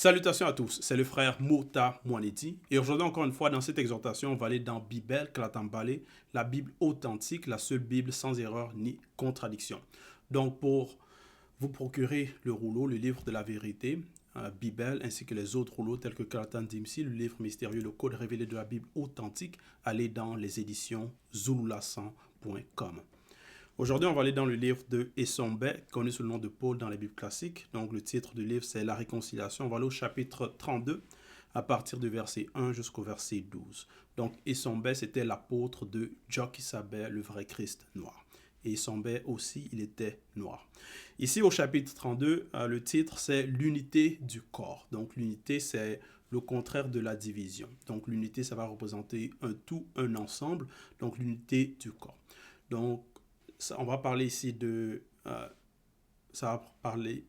Salutations à tous, c'est le frère Mota Mwanedi. Et aujourd'hui, encore une fois, dans cette exhortation, on va aller dans Bible Kalatambale, la Bible authentique, la seule Bible sans erreur ni contradiction. Donc, pour vous procurer le rouleau, le livre de la vérité, Bible, ainsi que les autres rouleaux tels que Kalatan Dimsi, le livre mystérieux, le code révélé de la Bible authentique, allez dans les éditions zululasan.com. Aujourd'hui, on va aller dans le livre de Essombe, connu sous le nom de Paul dans les Bibles classiques. Donc, le titre du livre, c'est La réconciliation. On va aller au chapitre 32, à partir du verset 1 jusqu'au verset 12. Donc, Essombe, c'était l'apôtre de Jokisabe, le vrai Christ noir. Et Essombe aussi, il était noir. Ici, au chapitre 32, le titre, c'est l'unité du corps. Donc, l'unité, c'est le contraire de la division. Donc, l'unité, ça va représenter un tout, un ensemble. Donc, l'unité du corps. Donc, on va parler ici de... ça va parler...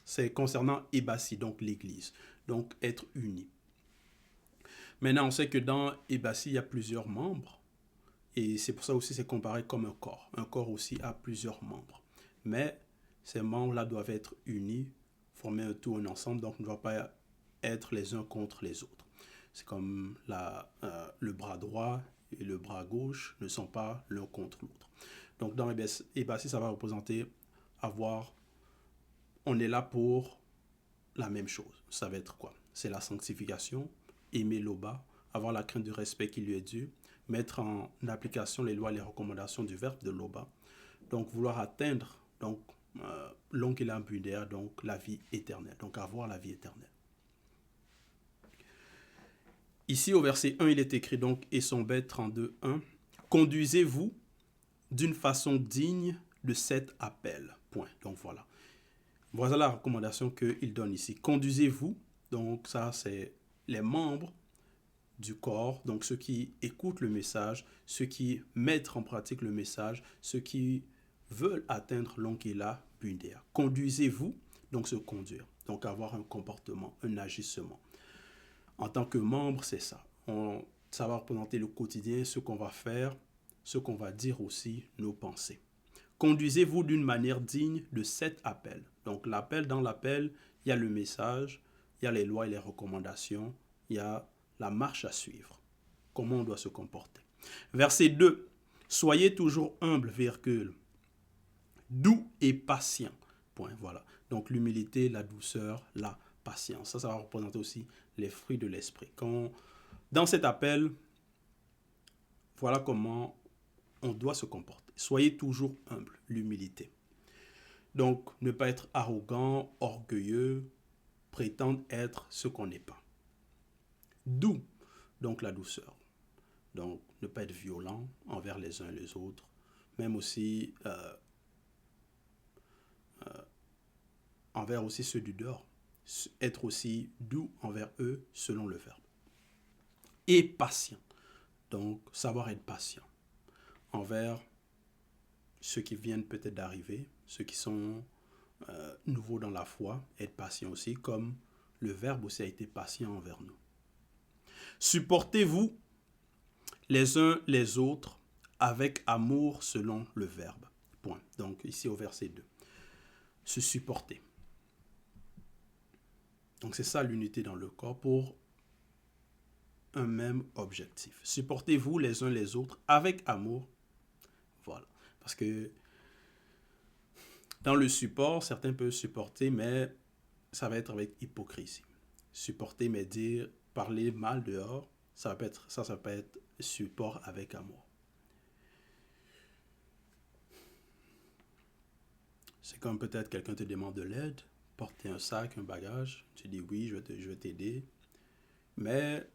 c'est concernant Ebassi, donc l'Église. Donc, être uni. Maintenant, on sait que dans Ebassi, il y a plusieurs membres. Et c'est pour ça aussi c'est comparé comme un corps. Un corps aussi a plusieurs membres. Mais ces membres-là doivent être unis, former un tout, un ensemble. Donc, on ne doit pas être les uns contre les autres. C'est comme le bras droit et le bras gauche ne sont pas l'un contre l'autre. Donc, dans Ebassi, ça va représenter on est là pour la même chose. Ça va être quoi? C'est la sanctification, aimer l'Oba, avoir la crainte du respect qui lui est dû, mettre en application les lois et les recommandations du verbe de l'Oba. Donc, vouloir atteindre l'onkelam budéa, donc la vie éternelle. Donc, avoir la vie éternelle. Ici, au verset 1, il est écrit donc, Essombe 32, 1, « Conduisez-vous d'une façon digne de cet appel. » Point. Donc, voilà. Voilà la recommandation qu'il donne ici. Conduisez-vous. Donc, ça, c'est les membres du corps. Donc, ceux qui écoutent le message, ceux qui mettent en pratique le message, ceux qui veulent atteindre l'Onkela Bundea. Conduisez-vous. Donc, se conduire. Donc, avoir un comportement, un agissement. En tant que membre, c'est ça. Ça va représenter le quotidien, ce qu'on va faire, ce qu'on va dire aussi, nos pensées. Conduisez-vous d'une manière digne de cet appel. Donc dans l'appel, il y a le message, il y a les lois et les recommandations, il y a la marche à suivre. Comment on doit se comporter. Verset 2. Soyez toujours humble, virgule, doux et patient. Point, voilà. Donc l'humilité, la douceur, la patience. Ça va représenter aussi les fruits de l'esprit. Dans cet appel, voilà comment on doit se comporter. Soyez toujours humble, l'humilité. Donc, ne pas être arrogant, orgueilleux, prétendre être ce qu'on n'est pas. Doux, donc la douceur. Donc, ne pas être violent envers les uns et les autres. Même aussi envers aussi ceux du dehors. Être aussi doux envers eux selon le verbe. Et patient. Donc, savoir être patient envers ceux qui viennent peut-être d'arriver, ceux qui sont nouveaux dans la foi, être patient aussi, comme le verbe aussi a été patient envers nous. Supportez-vous les uns les autres avec amour selon le verbe. Point. Donc ici au verset 2. Se supporter. Donc c'est ça l'unité dans le corps pour un même objectif. Supportez-vous les uns les autres avec amour. Voilà. Parce que dans le support, certains peuvent supporter, mais ça va être avec hypocrisie. Supporter, mais dire, parler mal dehors, ça peut être support avec amour. C'est comme peut-être quelqu'un te demande de l'aide, porter un sac, un bagage, tu dis oui, je vais t'aider. Mais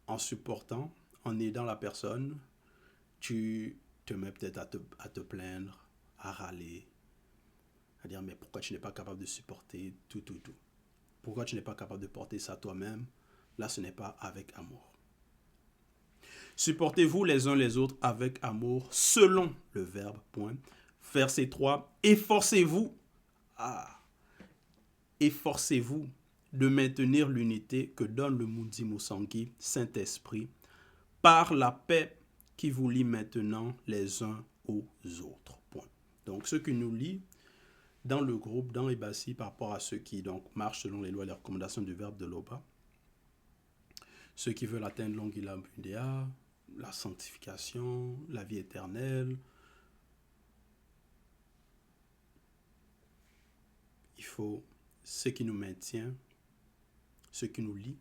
en supportant, en aidant la personne, tu te mets peut-être à te plaindre, à râler, à dire mais pourquoi tu n'es pas capable de supporter tout. Pourquoi tu n'es pas capable de porter ça toi-même? Là, ce n'est pas avec amour. Supportez-vous les uns les autres avec amour selon le verbe. Point. Verset 3. Efforcez-vous. Efforcez-vous de maintenir l'unité que donne le Mundi Musangi, Saint-Esprit, par la paix qui vous lie maintenant les uns aux autres. Point. Donc, ce qui nous lie, dans le groupe, dans Ebassi, par rapport à ceux qui donc marchent selon les lois et les recommandations du verbe de l'Oba, ceux qui veulent atteindre l'Ongila Bundea, la sanctification, la vie éternelle, il faut ce qui nous maintient, ce qui nous lie,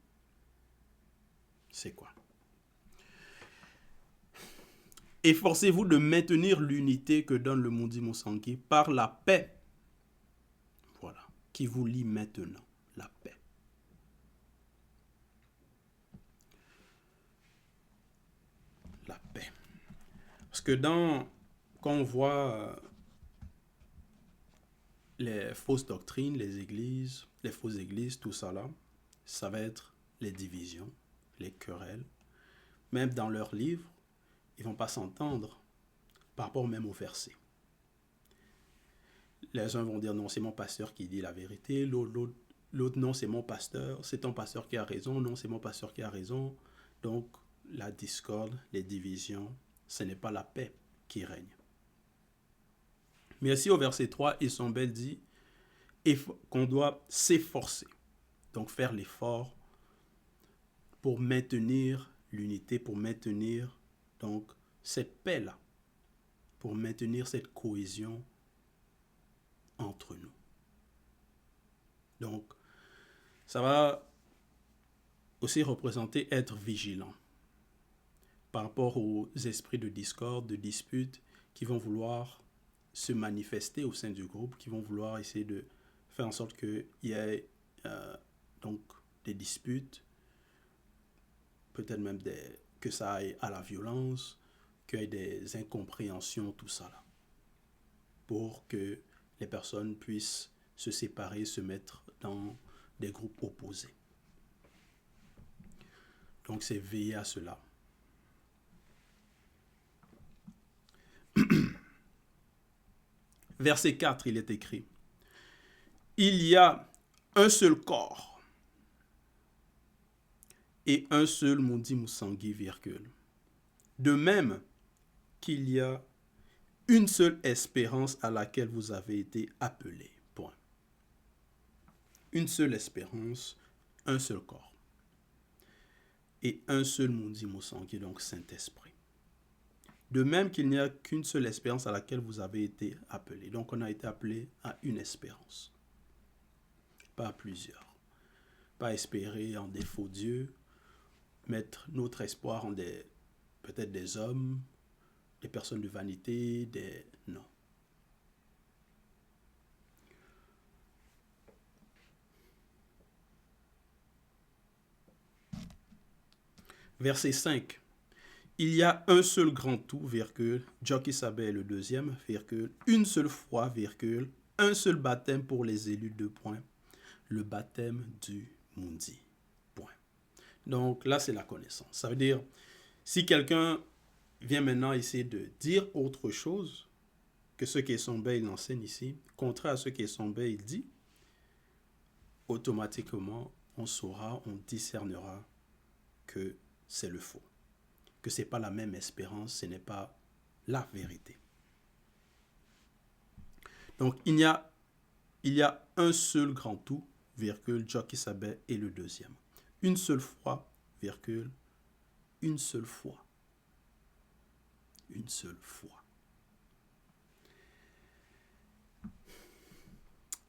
c'est quoi? Efforcez-vous de maintenir l'unité que donne le Mundi Musangi par la paix. Voilà, qui vous lie maintenant, la paix. La paix. Parce que quand on voit les fausses doctrines, les églises, les fausses églises, tout ça là, ça va être les divisions, les querelles. Même dans leurs livres, ils ne vont pas s'entendre par rapport même au verset. Les uns vont dire non, c'est mon pasteur qui dit la vérité, l'autre non, c'est mon pasteur, c'est ton pasteur qui a raison, non, c'est mon pasteur qui a raison. Donc la discorde, les divisions, ce n'est pas la paix qui règne. Mais ici au verset 3, Isambel dit qu'on doit s'efforcer, donc faire l'effort pour maintenir l'unité, pour maintenir donc cette paix-là, pour maintenir cette cohésion entre nous. Donc, ça va aussi représenter être vigilant par rapport aux esprits de discorde, de dispute qui vont vouloir se manifester au sein du groupe, qui vont vouloir essayer de faire en sorte qu'il y ait donc des disputes, peut-être même que ça aille à la violence, qu'il y ait des incompréhensions, tout ça là, pour que les personnes puissent se séparer, se mettre dans des groupes opposés. Donc c'est veiller à cela. Verset 4, il est écrit: il y a un seul corps et un seul Mundi Musangi, virgule. De même qu'il y a une seule espérance à laquelle vous avez été appelés. Point. Une seule espérance, un seul corps. Et un seul Mundi Musangi, donc Saint-Esprit. De même qu'il n'y a qu'une seule espérance à laquelle vous avez été appelés. Donc on a été appelés à une espérance. Pas à plusieurs. Pas espérer en des faux dieux, mettre notre espoir en peut-être des hommes, des personnes de vanité, non. Verset 5. Il y a un seul grand tout, virgule, Joki Sabé est le deuxième, virgule, une seule foi, virgule, un seul baptême pour les élus, 2 points, le baptême du Mundi, point. Donc là, c'est la connaissance. Ça veut dire, si quelqu'un vient maintenant essayer de dire autre chose que ce qu'Esombe il enseigne ici, contraire à ce qu'Esombe il dit, automatiquement, on saura, on discernera que c'est le faux, que ce n'est pas la même espérance, ce n'est pas la vérité. Donc, il y a un seul grand tout, virgule, Joki Sabé est le deuxième. Une seule foi, virgule, une seule foi. Une seule foi.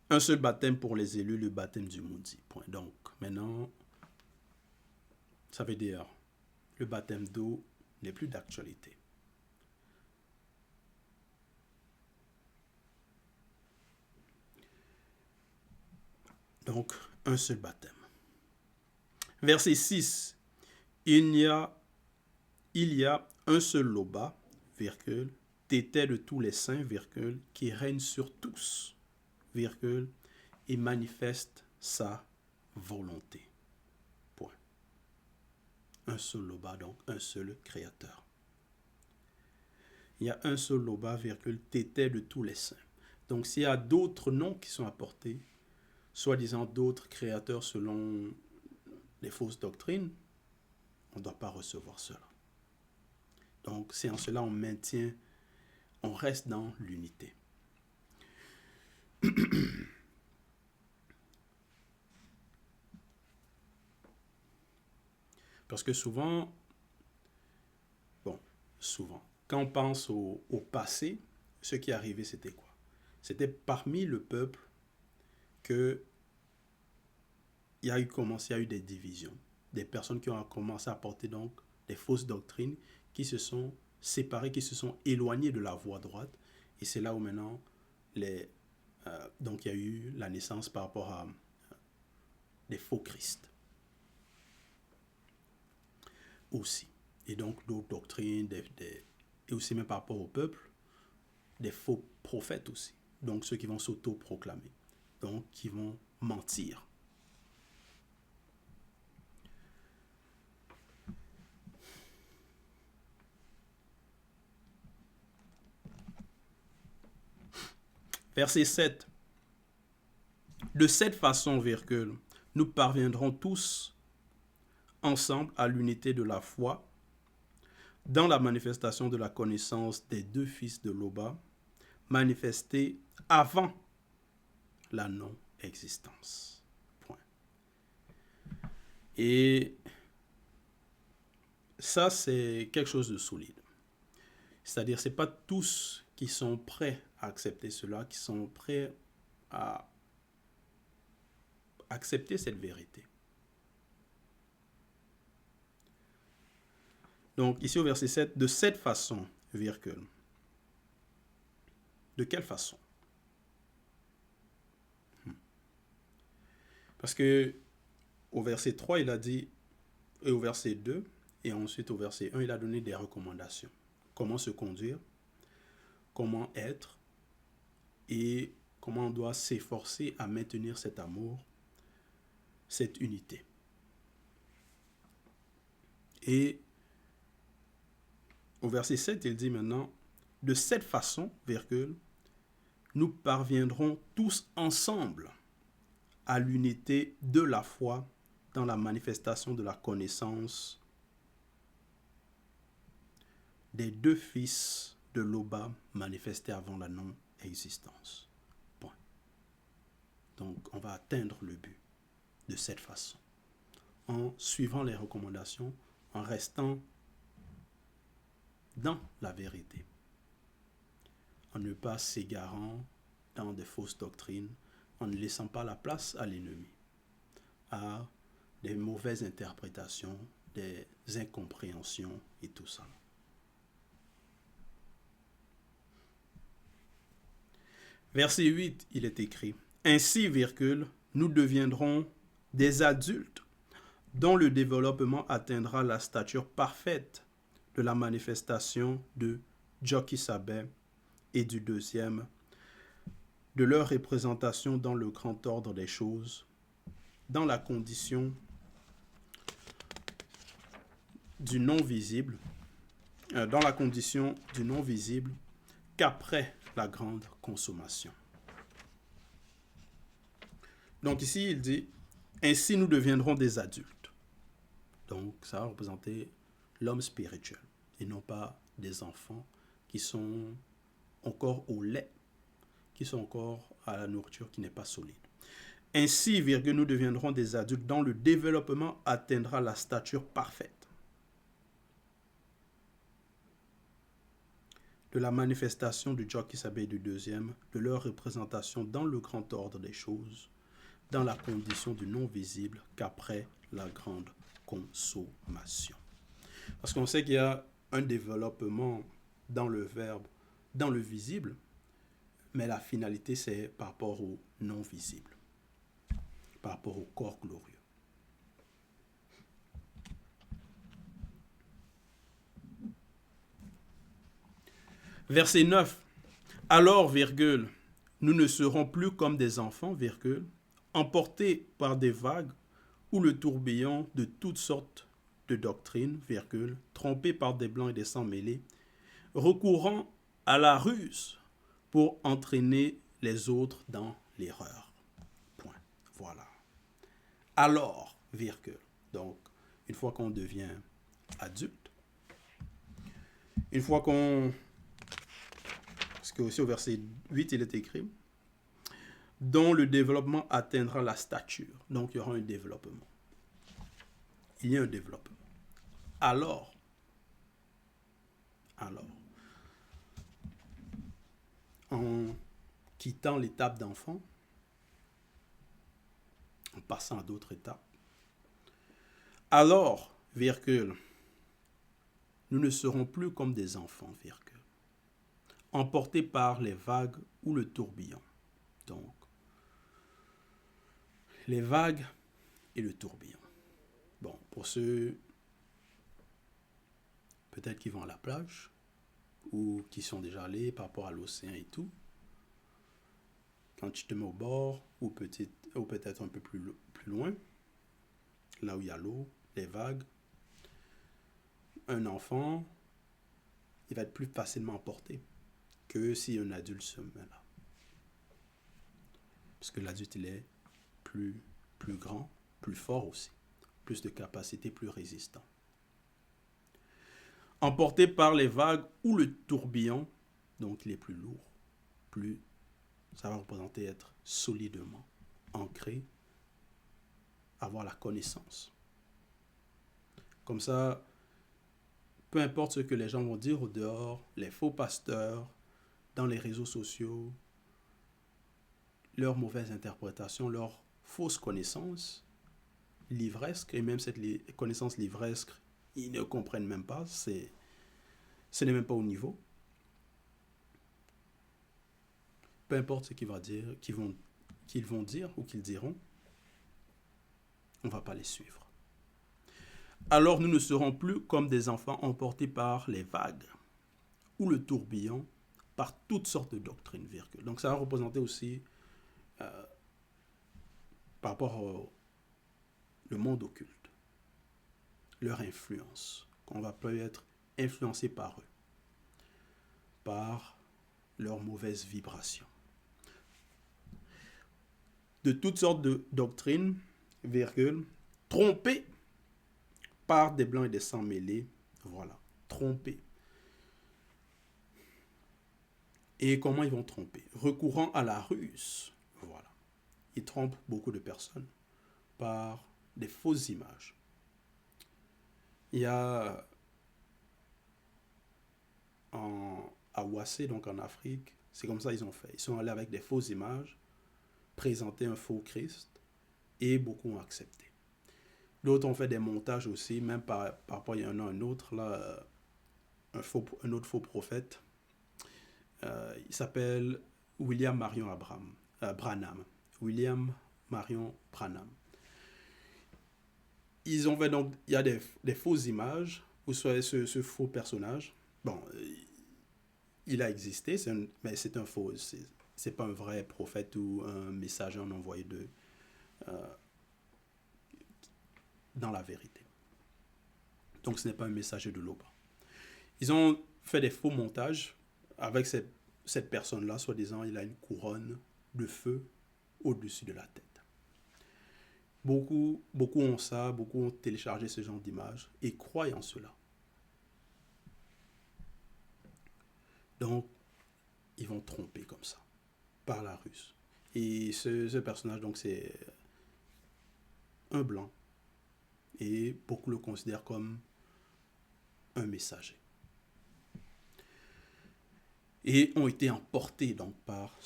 Un seul baptême pour les élus, le baptême du Mundi. Point. Donc, maintenant, ça veut dire le baptême d'eau n'est plus d'actualité. Donc, un seul baptême. Verset 6. Il y a un seul loba, virgule, tété de tous les saints, virgule, qui règne sur tous, virgule, et manifeste sa volonté. Point. Un seul loba, donc un seul créateur. Il y a un seul loba, virgule, tété de tous les saints. Donc s'il y a d'autres noms qui sont apportés, soi-disant d'autres créateurs selon les fausses doctrines, on ne doit pas recevoir cela. Donc c'est en cela on reste dans l'unité. Parce que souvent, quand on pense au passé, ce qui est arrivé, c'était quoi? C'était parmi le peuple que il y a eu des divisions, des personnes qui ont commencé à porter donc des fausses doctrines, qui se sont séparées, qui se sont éloignées de la voie droite. Et c'est là où maintenant, donc il y a eu la naissance par rapport à des faux Christ aussi. Et donc d'autres doctrines, et aussi même par rapport au peuple, des faux prophètes aussi. Donc ceux qui vont s'auto-proclamer, donc qui vont mentir. Verset 7. De cette façon, virgule, nous parviendrons tous ensemble à l'unité de la foi dans la manifestation de la connaissance des deux fils de Loba, manifestés avant la non-existence. Point. Et ça, c'est quelque chose de solide. C'est-à-dire, ce n'est pas tous qui sont prêts à accepter cela, qui sont prêts à accepter cette vérité. Donc, ici au verset 7, de cette façon, virgule. De quelle façon? Parce que au verset 3, il a dit, et au verset 2, et ensuite au verset 1, il a donné des recommandations. Comment se conduire, comment être, et comment on doit s'efforcer à maintenir cet amour, cette unité. Et au verset 7, il dit maintenant, de cette façon, virgule, nous parviendrons tous ensemble à l'unité de la foi dans la manifestation de la connaissance des deux fils de Loba manifestés avant la non-existence. Point. Donc, on va atteindre le but de cette façon, en suivant les recommandations, en restant dans la vérité, en ne pas s'égarant dans de fausses doctrines, en ne laissant pas la place à l'ennemi, à des mauvaises interprétations, des incompréhensions et tout ça. Verset 8, il est écrit, « Ainsi, virgule, nous deviendrons des adultes dont le développement atteindra la stature parfaite de la manifestation de Jokisabé et du deuxième, de leur représentation dans le grand ordre des choses, dans la condition du non-visible, qu'après la grande consommation. » Donc ici, il dit, « Ainsi nous deviendrons des adultes. » Donc ça va représenter l'homme spirituel et non pas des enfants qui sont encore au lait, qui sont encore à la nourriture qui n'est pas solide. Ainsi, virgule, nous deviendrons des adultes dont le développement atteindra la stature parfaite de la manifestation du Jokisabé du deuxième, de leur représentation dans le grand ordre des choses, dans la condition du non-visible qu'après la grande consommation. Parce qu'on sait qu'il y a un développement dans le verbe, dans le visible, mais la finalité, c'est par rapport au non-visible, par rapport au corps glorieux. Verset 9. Alors, virgule, nous ne serons plus comme des enfants, virgule, emportés par des vagues ou le tourbillon de toutes sortes de doctrines, virgule, trompés par des blancs et des sangs mêlés, recourant à la ruse pour entraîner les autres dans l'erreur. Point. Voilà. Alors, virgule. Donc, une fois qu'on devient adulte, une fois qu'on... Parce que aussi au verset 8, il est écrit, dont le développement atteindra la stature. Donc, il y aura un développement. Il y a un développement. Alors, en quittant l'étape d'enfant, en passant à d'autres étapes, alors, virgule, nous ne serons plus comme des enfants, virgule, emportés par les vagues ou le tourbillon. Donc, les vagues et le tourbillon. Bon, pour ceux peut-être qui vont à la plage ou qui sont déjà allés par rapport à l'océan et tout, quand tu te mets au bord ou peut-être un peu plus loin, là où il y a l'eau, les vagues, un enfant, il va être plus facilement emporté que si un adulte se met là. Parce que l'adulte, il est plus grand, plus fort aussi, plus de capacité, plus résistant. Emporté par les vagues ou le tourbillon, donc il est plus lourd, plus ça va représenter être solidement ancré, avoir la connaissance. Comme ça, peu importe ce que les gens vont dire au dehors, les faux pasteurs, dans les réseaux sociaux, leurs mauvaises interprétations, leurs fausses connaissances, livresques, et même cette connaissance livresque, ils ne comprennent même pas, ce n'est même pas au niveau. Peu importe ce qu'ils vont dire, ou qu'ils diront, on ne va pas les suivre. Alors nous ne serons plus comme des enfants emportés par les vagues ou le tourbillon, par toutes sortes de doctrines, virgule. Donc ça va représenter aussi par rapport au le monde occulte, leur influence, qu'on va peut être influencé par eux, par leurs mauvaises vibrations. De toutes sortes de doctrines, virgule, trompés par des blancs et des sangs mêlés, voilà, trompés. Et comment ils vont tromper? Recourant à la ruse, voilà. Ils trompent beaucoup de personnes par des fausses images. Il y a à Ouassé, donc en Afrique, c'est comme ça qu'ils ont fait. Ils sont allés avec des fausses images, présenter un faux Christ, et beaucoup ont accepté. D'autres ont fait des montages aussi, même par rapport à un autre, là, un autre faux prophète. Il s'appelle William Marion Branham. William Marion Branham. Ils ont fait donc, il y a des fausses images, où soit ce faux personnage. Bon, il a existé, mais c'est un faux, c'est pas un vrai prophète ou un messager en envoyé dans la vérité. Donc ce n'est pas un messager de l'aube. Ils ont fait des faux montages avec cette personne-là, soi-disant, il a une couronne de feu au-dessus de la tête. Beaucoup ont ça, beaucoup ont téléchargé ce genre d'image et croient en cela. Donc, ils vont tromper comme ça, par la ruse. Et ce personnage, donc, c'est un blanc. Et beaucoup le considèrent comme un messager. Et ont été emportés donc par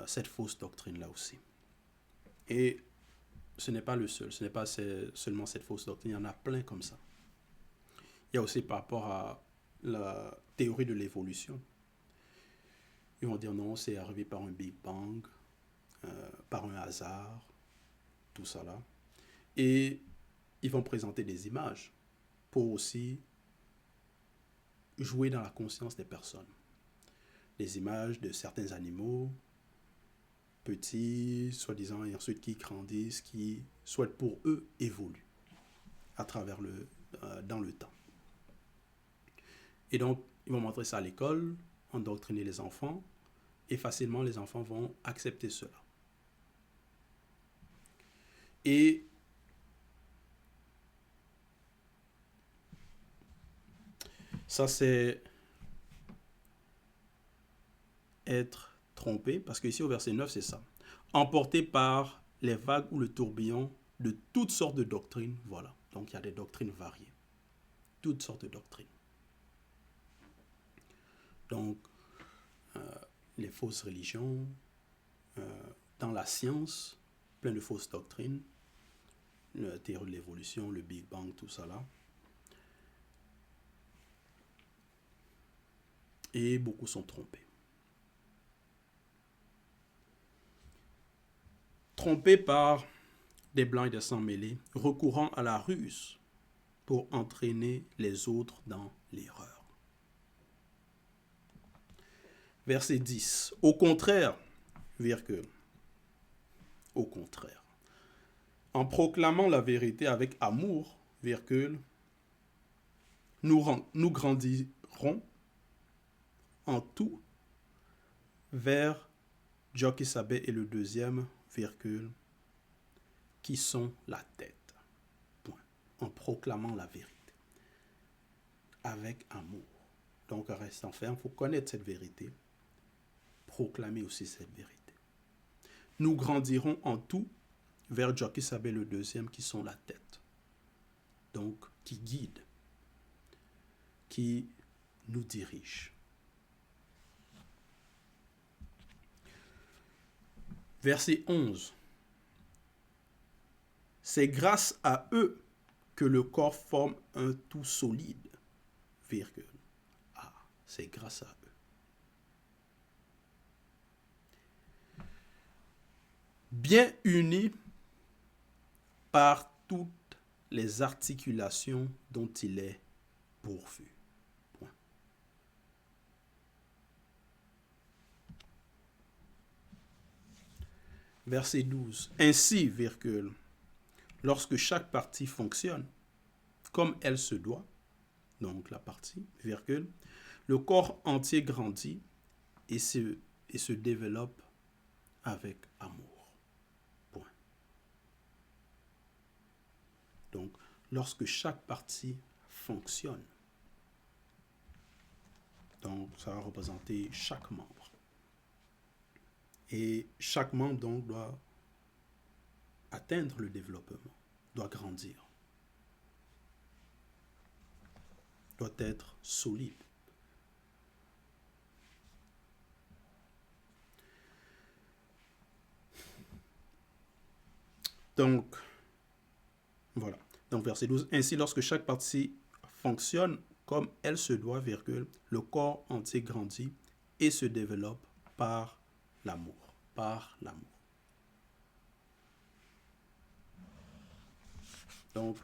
cette fausse doctrine-là aussi. Et ce n'est pas le seul, ce n'est pas seulement cette fausse doctrine, il y en a plein comme ça. Il y a aussi par rapport à la théorie de l'évolution. Ils vont dire non, c'est arrivé par un Big Bang, par un hasard, tout ça là. Et ils vont présenter des images pour aussi jouer dans la conscience des personnes. Des images de certains animaux, petits, soi-disant, et ensuite qui grandissent, qui souhaitent pour eux évoluer à travers dans le temps. Et donc, ils vont montrer ça à l'école, endoctriner les enfants, et facilement les enfants vont accepter cela. Et ça, c'est être trompés, parce qu'ici au verset 9, c'est ça. Emportés par les vagues ou le tourbillon de toutes sortes de doctrines. Voilà. Donc il y a des doctrines variées. Toutes sortes de doctrines. Donc, les fausses religions, dans la science, plein de fausses doctrines, la théorie de l'évolution, le Big Bang, tout ça là. Et beaucoup sont trompés. Trompés par des blancs et des sans-mêlés, recourant à la ruse pour entraîner les autres dans l'erreur. Verset 10. Au contraire, virgule, au contraire, en proclamant la vérité avec amour, virgule, nous grandirons en tout vers Jokisabe et le deuxième, virgule, qui sont la tête. Point. En proclamant la vérité. Avec amour. Donc, en restant ferme, il faut connaître cette vérité. Proclamer aussi cette vérité. Nous grandirons en tout vers Jokisabe le deuxième, qui sont la tête. Donc, qui guide. Qui nous dirige. Verset 11. C'est grâce à eux que le corps forme un tout solide. Virgule. Ah, c'est grâce à eux. Bien unis par toutes les articulations dont il est pourvu. Point. Verset 12. Ainsi, virgule, lorsque chaque partie fonctionne comme elle se doit, donc la partie, virgule, le corps entier grandit et se développe avec amour. Point. Donc, lorsque chaque partie fonctionne, donc ça va représenter chaque membre. Et chaque membre donc doit atteindre le développement, doit grandir, doit être solide. Donc, voilà. Donc, verset 12. Ainsi, lorsque chaque partie fonctionne comme elle se doit, virgule, le corps entier grandit et se développe par l'amour. Par l'amour. Donc,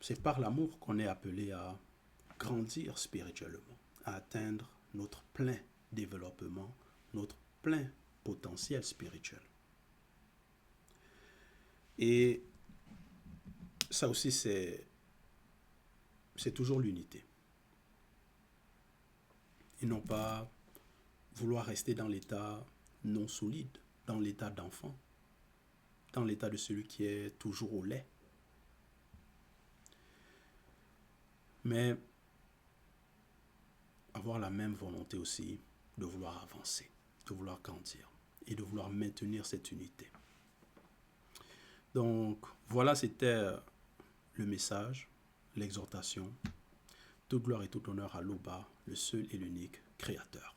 c'est par l'amour qu'on est appelé à grandir spirituellement, à atteindre notre plein développement, notre plein potentiel spirituel. Et ça aussi, c'est toujours l'unité. Et non pas vouloir rester dans l'état non solide, dans l'état d'enfant, dans l'état de celui qui est toujours au lait. Mais avoir la même volonté aussi de vouloir avancer, de vouloir grandir et de vouloir maintenir cette unité. Donc, voilà, c'était le message, l'exhortation. Toute gloire et tout honneur à l'Oba, le seul et l'unique Créateur.